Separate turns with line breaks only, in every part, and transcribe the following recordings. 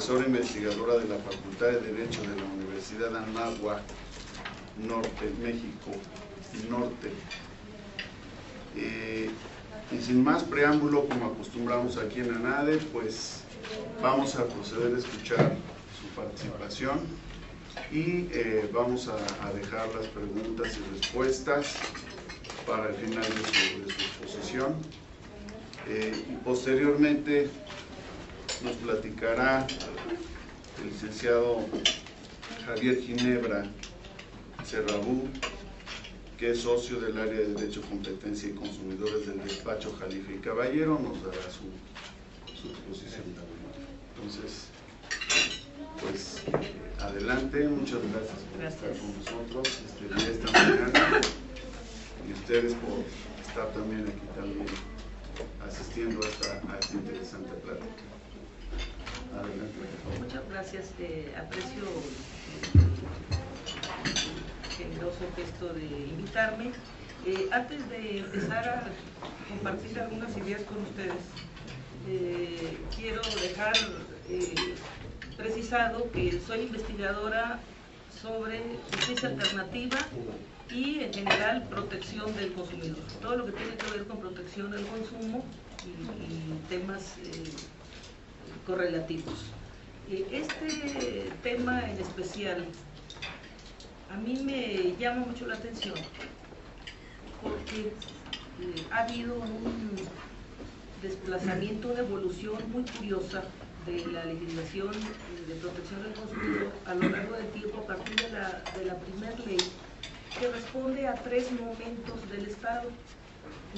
profesora investigadora de la Facultad de Derecho de la Universidad Anáhuac Norte, México Norte. Y sin más preámbulo, como acostumbramos aquí en ANADE, pues vamos a proceder a escuchar su participación y vamos a dejar las preguntas y respuestas para el final de su exposición. Y posteriormente nos platicará el licenciado Javier Ginebra Serrabú, que es socio del área de Derecho, Competencia y Consumidores del despacho Jalife y Caballero. Nos dará su exposición. Entonces, pues adelante, muchas gracias por estar con nosotros esta mañana, y ustedes por estar también aquí asistiendo a esta interesante plática. Adelante.
Muchas gracias, aprecio generoso gesto de invitarme. Antes de empezar a compartir algunas ideas con ustedes, quiero dejar precisado que soy investigadora sobre justicia alternativa y en general protección del consumidor, todo lo que tiene que ver con protección del consumo y temas correlativos. Este tema en especial a mí me llama mucho la atención porque ha habido un desplazamiento, una evolución muy curiosa de la legislación de protección del consumidor a lo largo del tiempo, a partir de la primera ley, que responde a tres momentos del Estado.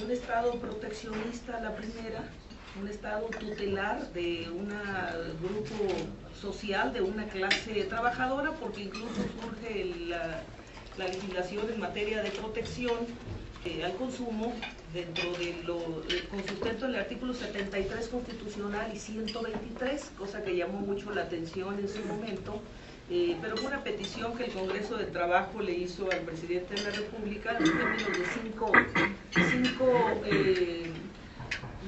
Un Estado proteccionista, la primera; un Estado tutelar de un grupo social, de una clase trabajadora, porque incluso surge la legislación en materia de protección al consumo dentro con sustento en el artículo 73 constitucional y 123, cosa que llamó mucho la atención en su momento, pero fue una petición que el Congreso de Trabajo le hizo al presidente de la República en términos de cinco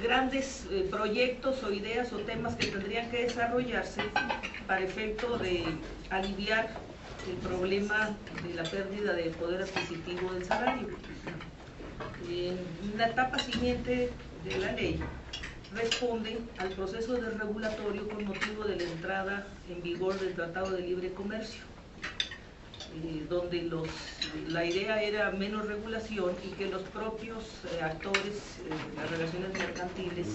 grandes proyectos o ideas o temas que tendrían que desarrollarse para efecto de aliviar el problema de la pérdida de poder adquisitivo del salario. En la etapa siguiente de la ley responde al proceso desregulatorio con motivo de la entrada en vigor del Tratado de Libre Comercio, donde la idea era menos regulación y que los propios actores de las relaciones mercantiles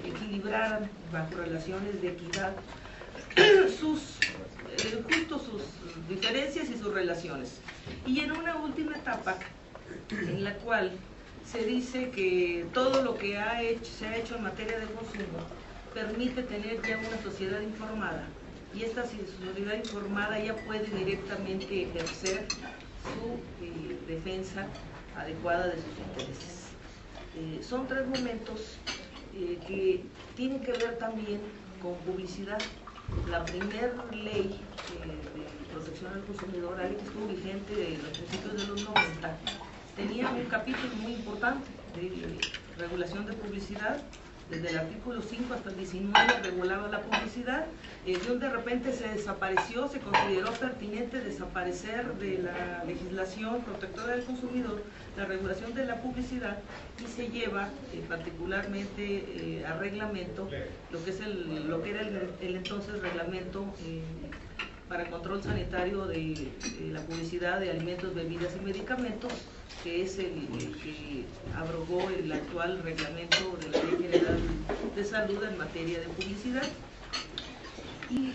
equilibraran bajo relaciones de equidad justo sus diferencias y sus relaciones. Y en una última etapa en la cual se dice que todo lo que se ha hecho en materia de consumo permite tener ya una sociedad informada, y esta sociedad informada ya puede directamente ejercer su defensa adecuada de sus intereses. Son tres momentos que tienen que ver también con publicidad. La primera ley de protección al consumidor, la ley que estuvo vigente en los principios de los 90, tenía un capítulo muy importante de regulación de publicidad. Desde el artículo 5 hasta el 19 regulaba la publicidad. De repente se desapareció, se consideró pertinente desaparecer de la legislación protectora del consumidor la regulación de la publicidad, y se lleva particularmente a reglamento lo que era el entonces reglamento para control sanitario de la publicidad de alimentos, bebidas y medicamentos, que es el que abrogó el actual reglamento de la Ley General de Salud en materia de publicidad. Y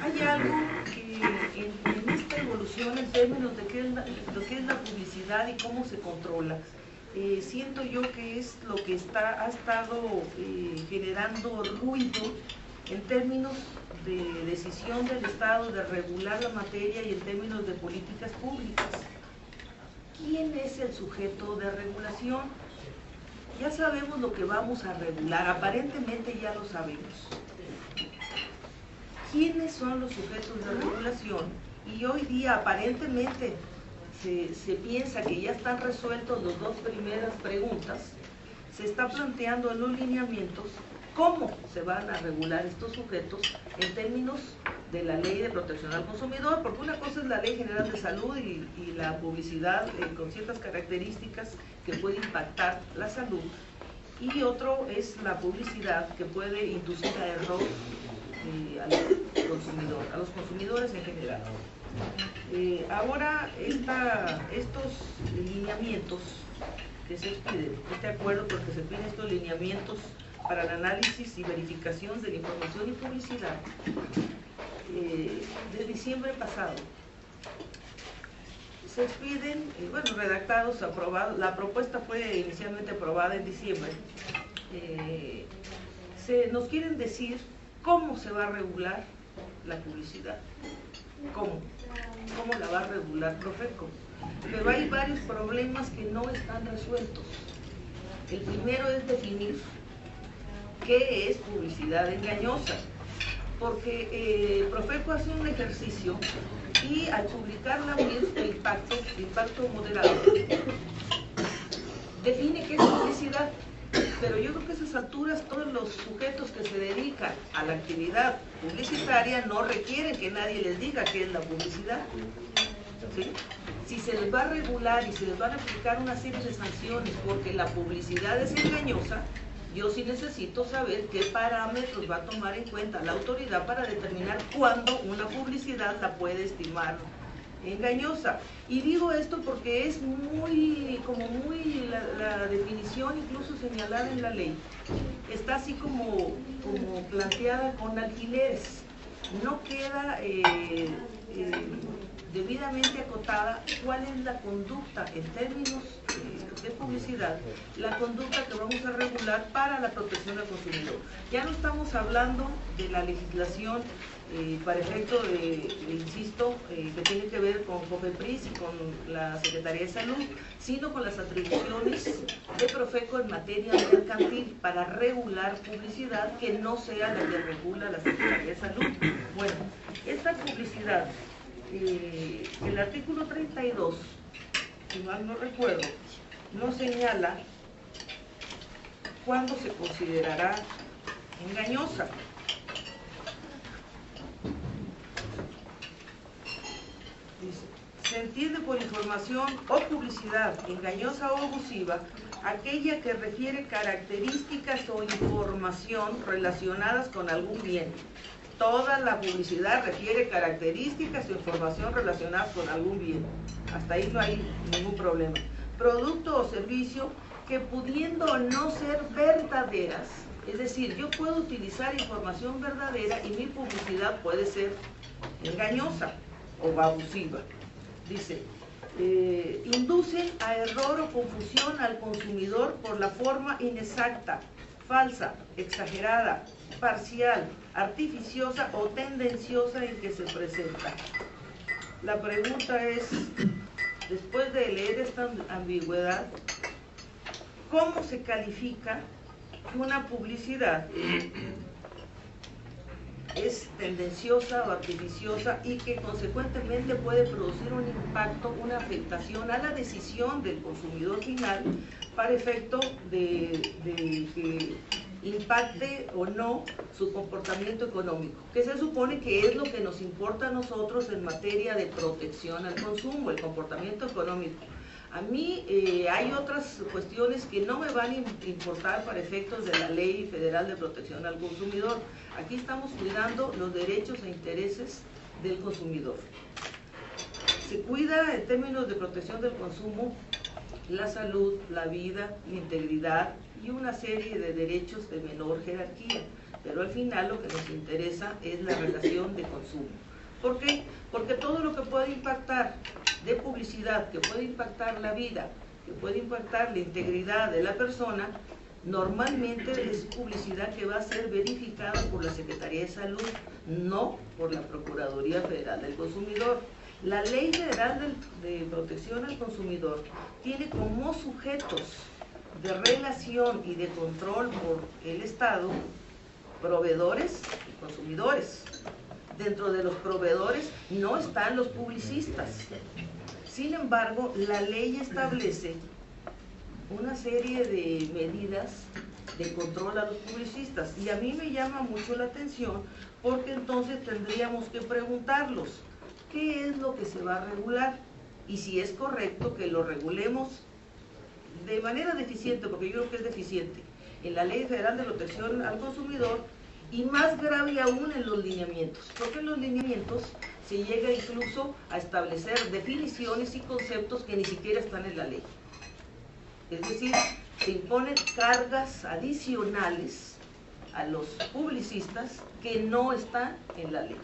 hay algo que en esta evolución, en términos de lo que es la publicidad y cómo se controla, siento yo que es lo que ha estado generando ruido en términos de decisión del Estado de regular la materia y en términos de políticas públicas. ¿Quién es el sujeto de regulación? Ya sabemos lo que vamos a regular, aparentemente ya lo sabemos. ¿Quiénes son los sujetos de regulación? Y hoy día aparentemente se piensa que ya están resueltos las dos primeras preguntas. Se está planteando en los lineamientos ¿Cómo se van a regular estos sujetos en términos de la Ley de Protección al Consumidor? Porque una cosa es la Ley General de Salud y la publicidad con ciertas características que puede impactar la salud, y otro es la publicidad que puede inducir a error al consumidor, a los consumidores en general. Ahora estos lineamientos que se piden, este acuerdo porque se piden estos lineamientos para el análisis y verificación de la información y publicidad, de diciembre pasado, se piden, redactados, aprobados. La propuesta fue inicialmente aprobada en diciembre. Nos quieren decir cómo se va a regular la publicidad. ¿Cómo la va a regular Profeco? Pero hay varios problemas que no están resueltos. El primero es definir qué es publicidad engañosa, porque Profeco hace un ejercicio y al publicar la UIR de impacto moderado, define qué es publicidad. Pero yo creo que a esas alturas todos los sujetos que se dedican a la actividad publicitaria no requieren que nadie les diga qué es la publicidad, ¿sí? Si se les va a regular y se les van a aplicar una serie de sanciones porque la publicidad es engañosa, yo sí necesito saber qué parámetros va a tomar en cuenta la autoridad para determinar cuándo una publicidad la puede estimar engañosa. Y digo esto porque es la definición incluso señalada en la ley, está así como planteada con alfileres. No queda debidamente acotada cuál es la conducta en términos de publicidad, la conducta que vamos a regular para la protección al consumidor. Ya no estamos hablando de la legislación para efecto insisto, que tiene que ver con COFEPRIS y con la Secretaría de Salud, sino con las atribuciones de Profeco en materia mercantil para regular publicidad que no sea la que regula la Secretaría de Salud. Bueno, esta publicidad, el artículo 32, si mal no recuerdo, nos señala cuándo se considerará engañosa. Se entiende por información o publicidad engañosa o abusiva aquella que refiere características o información relacionadas con algún bien. Toda la publicidad refiere características o información relacionadas con algún bien. Hasta ahí no hay ningún problema. Producto o servicio que pudiendo no ser verdaderas, es decir, yo puedo utilizar información verdadera y mi publicidad puede ser engañosa o abusiva. Dice, inducen a error o confusión al consumidor por la forma inexacta, falsa, exagerada, parcial, artificiosa o tendenciosa en que se presenta. La pregunta es, después de leer esta ambigüedad, ¿cómo se califica una publicidad es tendenciosa o artificiosa y que consecuentemente puede producir un impacto, una afectación a la decisión del consumidor final para efecto de que impacte o no su comportamiento económico, que se supone que es lo que nos importa a nosotros en materia de protección al consumo, el comportamiento económico? A mí hay otras cuestiones que no me van a importar para efectos de la Ley Federal de Protección al Consumidor. Aquí estamos cuidando los derechos e intereses del consumidor. Se cuida en términos de protección del consumo la salud, la vida, la integridad y una serie de derechos de menor jerarquía, pero al final lo que nos interesa es la relación de consumo. ¿Por qué? Porque todo lo que puede impactar de publicidad, que puede impactar la vida, que puede impactar la integridad de la persona, normalmente es publicidad que va a ser verificada por la Secretaría de Salud, no por la Procuraduría Federal del Consumidor. La Ley Federal de Protección al Consumidor tiene como sujetos de relación y de control por el Estado proveedores y consumidores. Dentro de los proveedores no están los publicistas. Sin embargo, la ley establece una serie de medidas de control a los publicistas. Y a mí me llama mucho la atención porque entonces tendríamos que preguntarlos qué es lo que se va a regular y si es correcto que lo regulemos de manera deficiente, porque yo creo que es deficiente, en la Ley Federal de Protección al Consumidor, y más grave aún en los lineamientos, porque en los lineamientos se llega incluso a establecer definiciones y conceptos que ni siquiera están en la ley. Es decir, se imponen cargas adicionales a los publicistas que no están en la ley.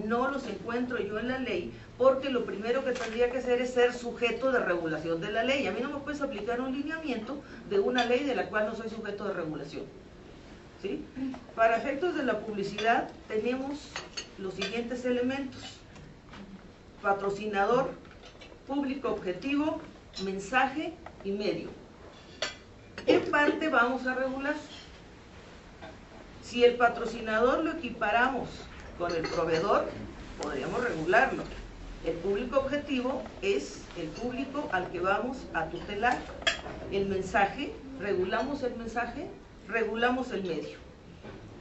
No los encuentro yo en la ley, porque lo primero que tendría que hacer es ser sujeto de regulación de la ley. A mí no me puedes aplicar un lineamiento de una ley de la cual no soy sujeto de regulación, ¿sí? Para efectos de la publicidad tenemos los siguientes elementos: patrocinador, público objetivo, mensaje y medio. ¿Qué parte vamos a regular? Si el patrocinador lo equiparamos con el proveedor, podríamos regularlo. El público objetivo es el público al que vamos a tutelar. El mensaje, regulamos el mensaje, regulamos el medio.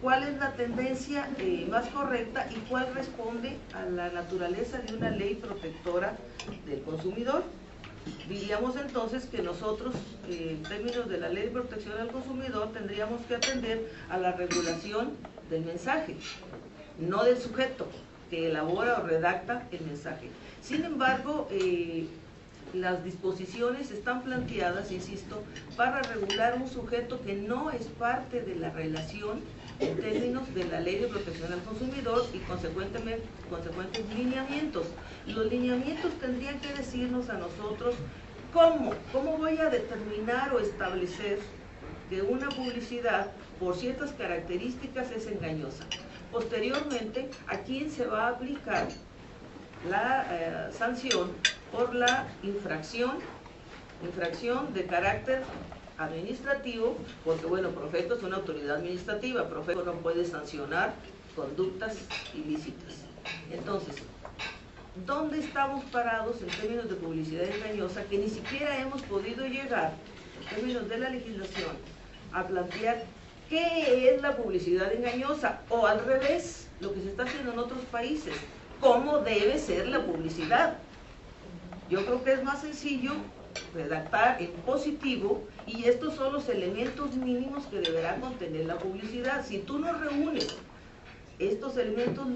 ¿Cuál es la tendencia más correcta y cuál responde a la naturaleza de una ley protectora del consumidor? Diríamos entonces que nosotros, en términos de la Ley de Protección al Consumidor, tendríamos que atender a la regulación del mensaje, no del sujeto que elabora o redacta el mensaje. Sin embargo, las disposiciones están planteadas, insisto, para regular un sujeto que no es parte de la relación en términos de la Ley de Protección al Consumidor y consecuentes lineamientos. Los lineamientos tendrían que decirnos a nosotros cómo voy a determinar o establecer que una publicidad por ciertas características es engañosa. Posteriormente, ¿a quién se va a aplicar la sanción por la infracción de carácter administrativo? Porque bueno, Profeco es una autoridad administrativa, Profeco no puede sancionar conductas ilícitas. Entonces, ¿dónde estamos parados en términos de publicidad engañosa que ni siquiera hemos podido llegar, en términos de la legislación, a plantear qué es la publicidad engañosa? O al revés, lo que se está haciendo en otros países, ¿cómo debe ser la publicidad? Yo creo que es más sencillo redactar en positivo, y estos son los elementos mínimos que deberá contener la publicidad. Si tú no reúnes estos elementos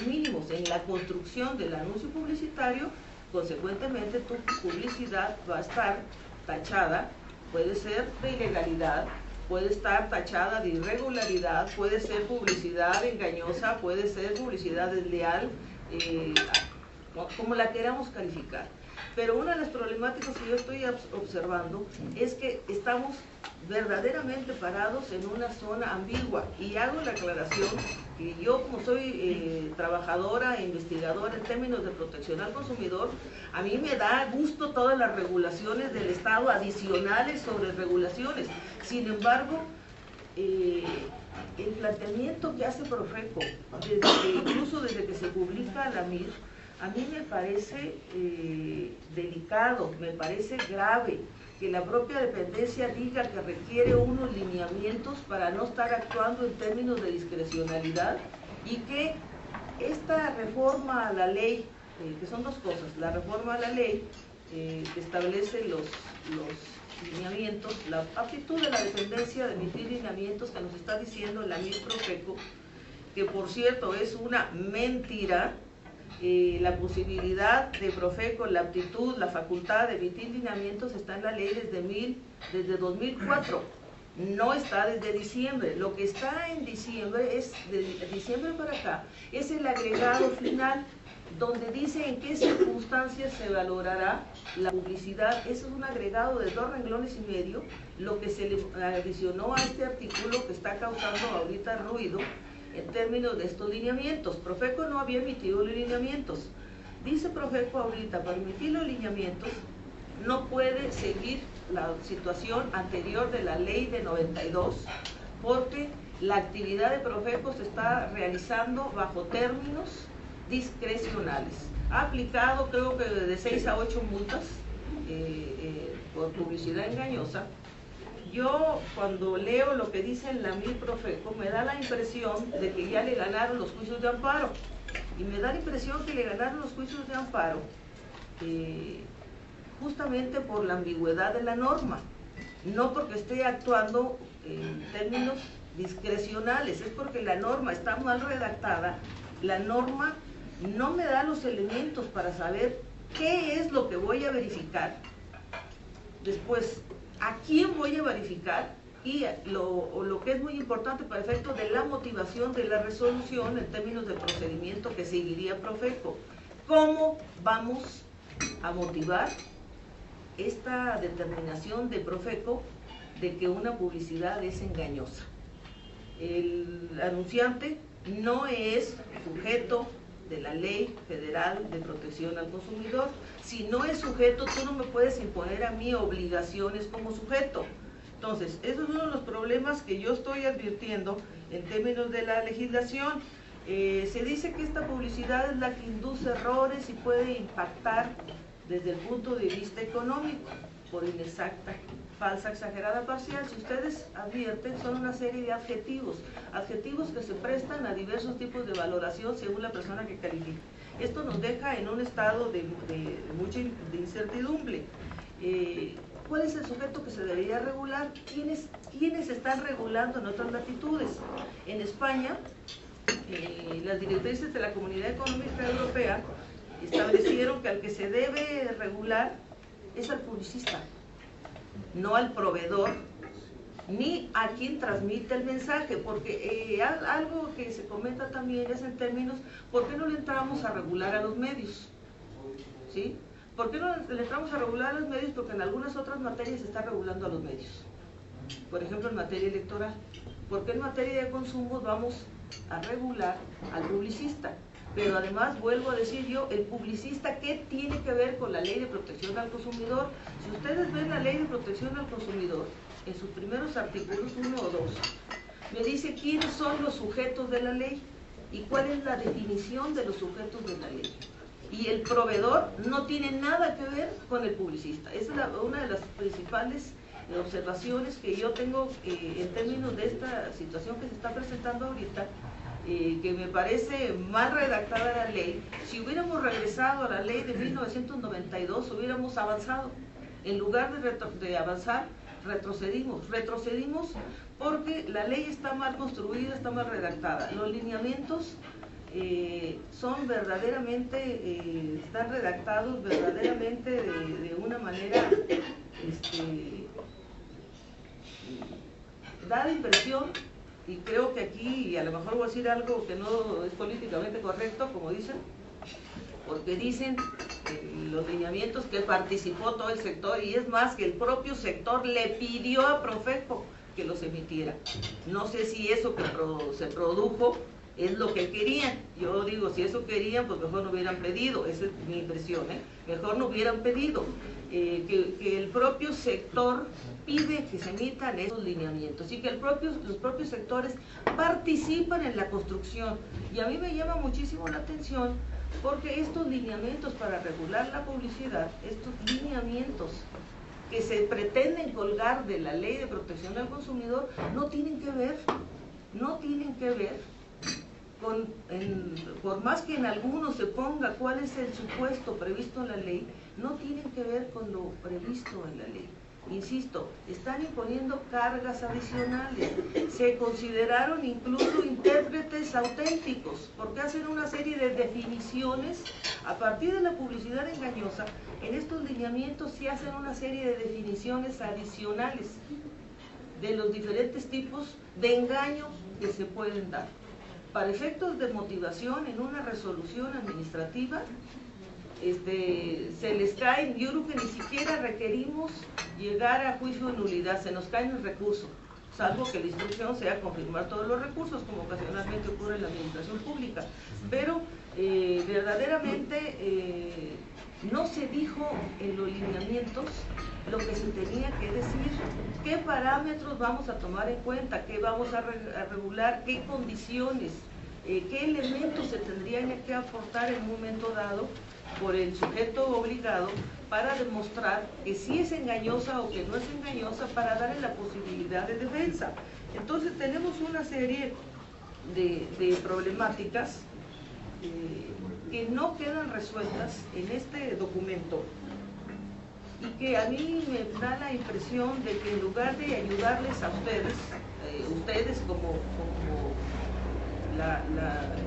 mínimos en la construcción del anuncio publicitario, consecuentemente tu publicidad va a estar tachada, puede ser de ilegalidad, puede estar tachada de irregularidad, puede ser publicidad engañosa, puede ser publicidad desleal, como la queramos calificar. Pero una de las problemáticas que yo estoy observando es que estamos verdaderamente parados en una zona ambigua, y hago la aclaración que yo, como soy trabajadora e investigadora en términos de protección al consumidor, a mí me da gusto todas las regulaciones del Estado adicionales sobre regulaciones. Sin embargo, el planteamiento que hace Profeco, incluso desde que se publica la MIR, a mí me parece delicado, me parece grave que la propia dependencia diga que requiere unos lineamientos para no estar actuando en términos de discrecionalidad, y que esta reforma a la ley, que son dos cosas: la reforma a la ley que establece los lineamientos, la aptitud de la dependencia de emitir lineamientos, que nos está diciendo la MIR Profeco, que por cierto es una mentira. La posibilidad de Profeco, la aptitud, la facultad de emitir lineamientos está en la ley desde 2004, no está desde diciembre. Lo que está en diciembre, es de diciembre para acá, es el agregado final, donde dice en qué circunstancias se valorará la publicidad. Eso es un agregado de 2 renglones y medio, lo que se le adicionó a este artículo que está causando ahorita ruido en términos de estos lineamientos. Profeco no había emitido lineamientos. Dice Profeco ahorita, para emitir los lineamientos no puede seguir la situación anterior de la ley de 92, porque la actividad de Profeco se está realizando bajo términos discrecionales. Ha aplicado, creo que de 6 a 8 multas por publicidad engañosa, yo cuando leo lo que dice en la Profeco me da la impresión de que ya le ganaron los juicios de amparo, y me da la impresión que le ganaron los juicios de amparo justamente por la ambigüedad de la norma, no porque esté actuando en términos discrecionales, es porque la norma está mal redactada, la norma no me da los elementos para saber qué es lo que voy a verificar, después a quién voy a verificar, y lo que es muy importante para efectos de la motivación de la resolución en términos de procedimiento que seguiría Profeco. ¿Cómo vamos a motivar esta determinación de Profeco de que una publicidad es engañosa? El anunciante no es sujeto de la Ley Federal de Protección al Consumidor. Si no es sujeto, tú no me puedes imponer a mí obligaciones como sujeto. Entonces, esos son los problemas que yo estoy advirtiendo en términos de la legislación. Se dice que esta publicidad es la que induce errores y puede impactar desde el punto de vista económico, por inexacta, falsa, exagerada, parcial. Si ustedes advierten, son una serie de adjetivos que se prestan a diversos tipos de valoración según la persona que califica. Esto nos deja en un estado de mucha incertidumbre. ¿Cuál es el sujeto que se debería regular? ¿Quiénes están regulando en otras latitudes? En España, las directrices de la Comunidad Económica Europea establecieron que al que se debe regular es al publicista, no al proveedor, ni a quien transmite el mensaje, porque algo que se comenta también es en términos, ¿por qué no le entramos a regular a los medios? ¿Sí? ¿Por qué no le entramos a regular a los medios? Porque en algunas otras materias se está regulando a los medios. Por ejemplo, en materia electoral. ¿Por qué en materia de consumos vamos a regular al publicista? Pero además, vuelvo a decir yo, el publicista, ¿qué tiene que ver con la Ley de Protección al Consumidor? Si ustedes ven la Ley de Protección al Consumidor, en sus primeros artículos 1 o 2, me dice quiénes son los sujetos de la ley y cuál es la definición de los sujetos de la ley. Y el proveedor no tiene nada que ver con el publicista. Esa es una de las principales observaciones que yo tengo en términos de esta situación que se está presentando ahorita, que me parece mal redactada la ley. Si hubiéramos regresado a la ley de 1992, hubiéramos avanzado. En lugar de avanzar, retrocedimos porque la ley está mal construida, está mal redactada. Los lineamientos son verdaderamente, están redactados verdaderamente de una manera, da la impresión, y creo que aquí, y a lo mejor voy a decir algo que no es políticamente correcto, como dicen, porque dicen los lineamientos que participó todo el sector, y es más, que el propio sector le pidió a Profeco que los emitiera. No sé si eso que se produjo es lo que querían. Yo digo, si eso querían, pues mejor no hubieran pedido, esa es mi impresión, mejor no hubieran pedido. Que el propio sector pide que se emitan esos lineamientos y que los propios sectores participan en la construcción. Y a mí me llama muchísimo la atención porque estos lineamientos para regular la publicidad, estos lineamientos que se pretenden colgar de la Ley de Protección al Consumidor, no tienen que ver con, por más que en algunos se ponga cuál es el supuesto previsto en la ley, no tienen que ver con lo previsto en la ley. Insisto, están imponiendo cargas adicionales. Se consideraron incluso intérpretes auténticos, porque hacen una serie de definiciones a partir de la publicidad engañosa. En estos lineamientos se hacen una serie de definiciones adicionales de los diferentes tipos de engaño que se pueden dar. Para efectos de motivación en una resolución administrativa, se les caen, yo creo que ni siquiera requerimos llegar a juicio de nulidad, se nos caen el recurso, salvo que la instrucción sea confirmar todos los recursos, como ocasionalmente ocurre en la administración pública. Pero verdaderamente no se dijo en los lineamientos lo que se tenía que decir, qué parámetros vamos a tomar en cuenta, qué vamos a regular, qué condiciones, qué elementos se tendrían que aportar en un momento dado por el sujeto obligado para demostrar que sí es engañosa o que no es engañosa, para darle la posibilidad de defensa. Entonces tenemos una serie de problemáticas que no quedan resueltas en este documento, y que a mí me da la impresión de que en lugar de ayudarles a ustedes, ustedes como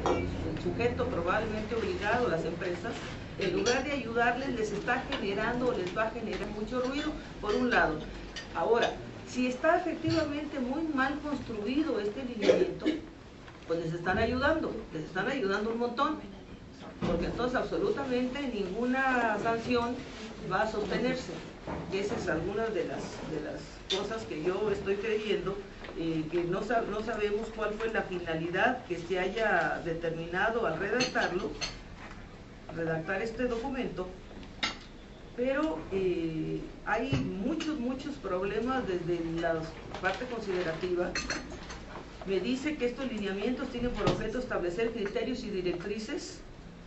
el sujeto probablemente obligado, las empresas, en lugar de ayudarles, les está generando o les va a generar mucho ruido, por un lado. Ahora, si está efectivamente muy mal construido este lineamiento, pues les están ayudando un montón, porque entonces absolutamente ninguna sanción va a sostenerse. Y esa es alguna de las cosas que yo estoy creyendo, que no sabemos cuál fue la finalidad que se haya determinado al redactar este documento, pero hay muchos problemas desde la parte considerativa. Me dice que estos lineamientos tienen por objeto establecer criterios y directrices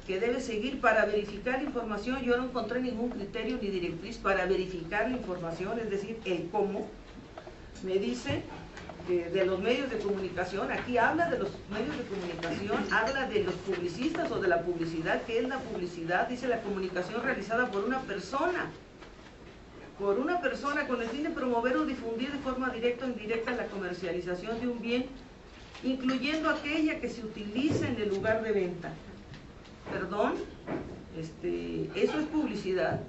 que debe seguir para verificar la información. Yo no encontré ningún criterio ni directriz para verificar la información, es decir, el cómo. Me dice de los medios de comunicación, aquí habla de los medios de comunicación, habla de los publicistas o de la publicidad. ¿Qué es la publicidad? Dice la comunicación realizada por una persona con el fin de promover o difundir de forma directa o indirecta la comercialización de un bien, incluyendo aquella que se utiliza en el lugar de venta. Perdón, eso es publicidad.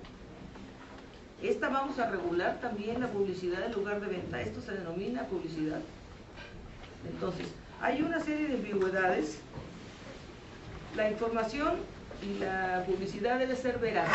Vamos a regular también la publicidad del lugar de venta. Esto se denomina publicidad. Entonces, hay una serie de ambigüedades. La información y la publicidad debe ser veraz.